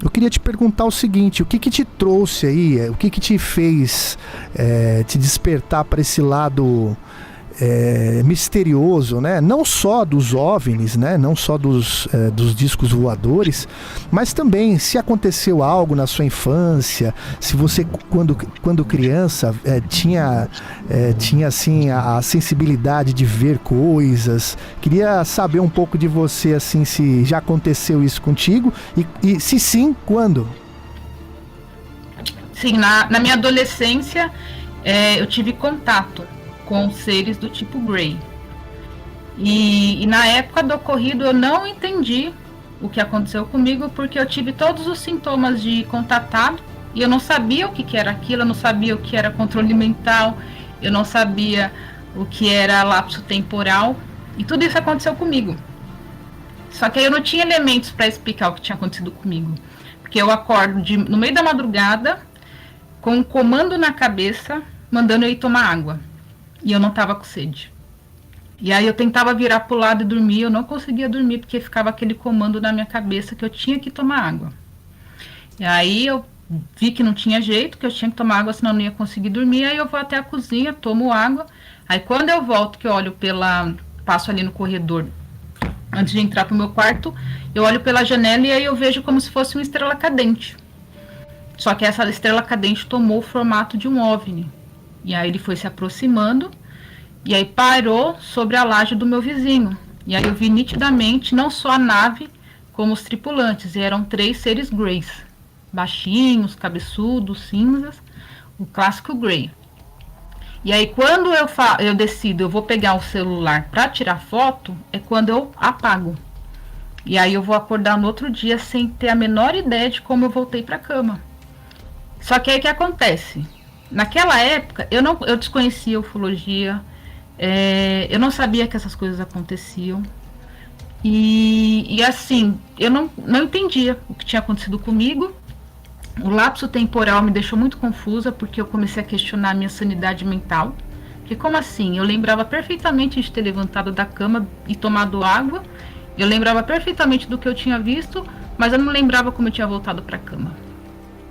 eu queria te perguntar o seguinte, o que te trouxe aí, o que te fez te despertar para esse lado misterioso, né? Não só dos OVNIs, né? Não só dos discos voadores, mas também se aconteceu algo na sua infância, se você quando criança tinha assim a sensibilidade de ver coisas. Queria saber um pouco de você, assim, se já aconteceu isso contigo e se sim, quando? Sim, na minha adolescência eu tive contato com seres do tipo Grey. E na época do ocorrido eu não entendi o que aconteceu comigo, porque eu tive todos os sintomas de contatado e eu não sabia o que era aquilo, eu não sabia o que era controle mental, eu não sabia o que era lapso temporal, e tudo isso aconteceu comigo. Só que aí eu não tinha elementos para explicar o que tinha acontecido comigo, porque eu acordo no meio da madrugada com um comando na cabeça mandando eu ir tomar água. E eu não estava com sede. E aí eu tentava virar pro lado e dormir, eu não conseguia dormir, porque ficava aquele comando na minha cabeça que eu tinha que tomar água. E aí eu vi que não tinha jeito, que eu tinha que tomar água, senão eu não ia conseguir dormir. Aí eu vou até a cozinha, tomo água. Aí quando eu volto, que eu olho passo ali no corredor, antes de entrar pro meu quarto, eu olho pela janela e aí eu vejo como se fosse uma estrela cadente. Só que essa estrela cadente tomou o formato de um OVNI. E aí ele foi se aproximando e aí parou sobre a laje do meu vizinho. E aí eu vi nitidamente não só a nave, como os tripulantes. E eram 3 seres Greys, baixinhos, cabeçudos, cinzas, o clássico Grey. E aí quando eu decido, eu vou pegar o celular para tirar foto, é quando eu apago. E aí eu vou acordar no outro dia sem ter a menor ideia de como eu voltei para a cama. Só que aí o que acontece? Naquela época, eu desconhecia ufologia, eu não sabia que essas coisas aconteciam. E assim, eu não entendia o que tinha acontecido comigo. O lapso temporal me deixou muito confusa, porque eu comecei a questionar a minha sanidade mental. Porque como assim? Eu lembrava perfeitamente de ter levantado da cama e tomado água. Eu lembrava perfeitamente do que eu tinha visto, mas eu não lembrava como eu tinha voltado para a cama.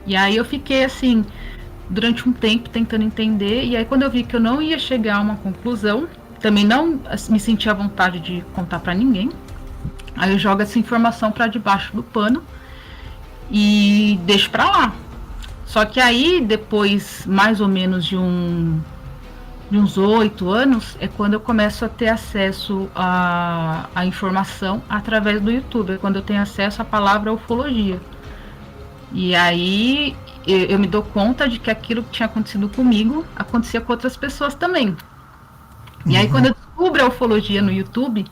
E aí eu fiquei assim, durante um tempo tentando entender, e aí quando eu vi que eu não ia chegar a uma conclusão, também não me senti à vontade de contar para ninguém, aí eu jogo essa informação para debaixo do pano e deixo para lá. Só que aí depois, mais ou menos de uns 8 anos, é quando eu começo a ter acesso à informação através do YouTube, é quando eu tenho acesso à palavra ufologia. E aí eu me dou conta de que aquilo que tinha acontecido comigo acontecia com outras pessoas também. E aí quando eu descubro a ufologia no YouTube,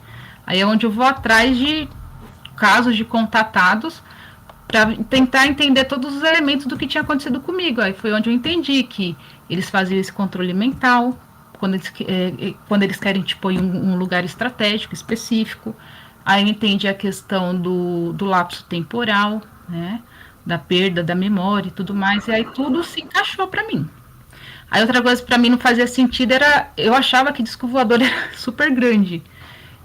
aí é onde eu vou atrás de casos de contatados para tentar entender todos os elementos do que tinha acontecido comigo. Aí foi onde eu entendi que eles faziam esse controle mental, quando eles querem te pôr em um lugar estratégico, específico. Aí eu entendi a questão do lapso temporal, né? Da perda da memória e tudo mais, e aí tudo se encaixou para mim. Aí outra coisa que para mim não fazia sentido era, eu achava que disco voador era super grande,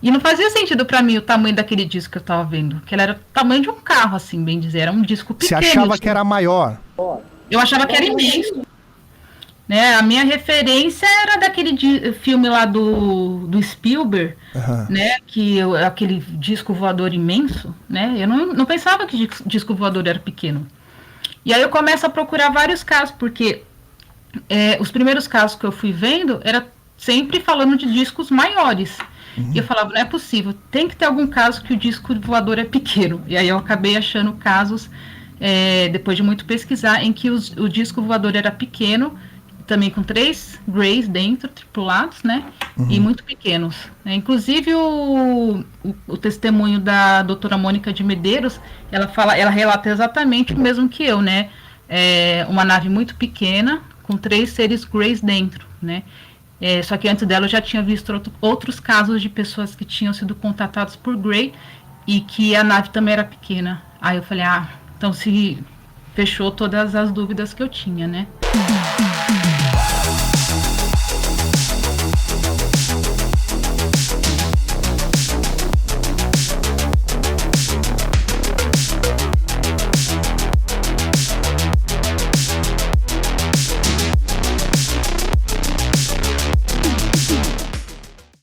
e não fazia sentido para mim o tamanho daquele disco que eu tava vendo, que ele era o tamanho de um carro, assim, bem dizer, era um disco pequeno. Você achava que era maior? Eu achava que era imenso. Né, a minha referência era daquele filme lá do Spielberg, né, aquele disco voador imenso, né, eu não pensava que disco voador era pequeno. E aí eu começo a procurar vários casos, porque os primeiros casos que eu fui vendo era sempre falando de discos maiores. E eu falava, não é possível, tem que ter algum caso que o disco voador é pequeno. E aí eu acabei achando casos, depois de muito pesquisar, em que o disco voador era pequeno, também com 3 Greys dentro, tripulados, né? E muito pequenos. Inclusive o testemunho da doutora Mônica de Medeiros, ela relata exatamente o mesmo que eu, né? Uma nave muito pequena, com 3 seres Greys dentro, né? Só que antes dela eu já tinha visto outros casos de pessoas que tinham sido contatadas por Grey e que a nave também era pequena. Aí eu falei, então se fechou todas as dúvidas que eu tinha, né?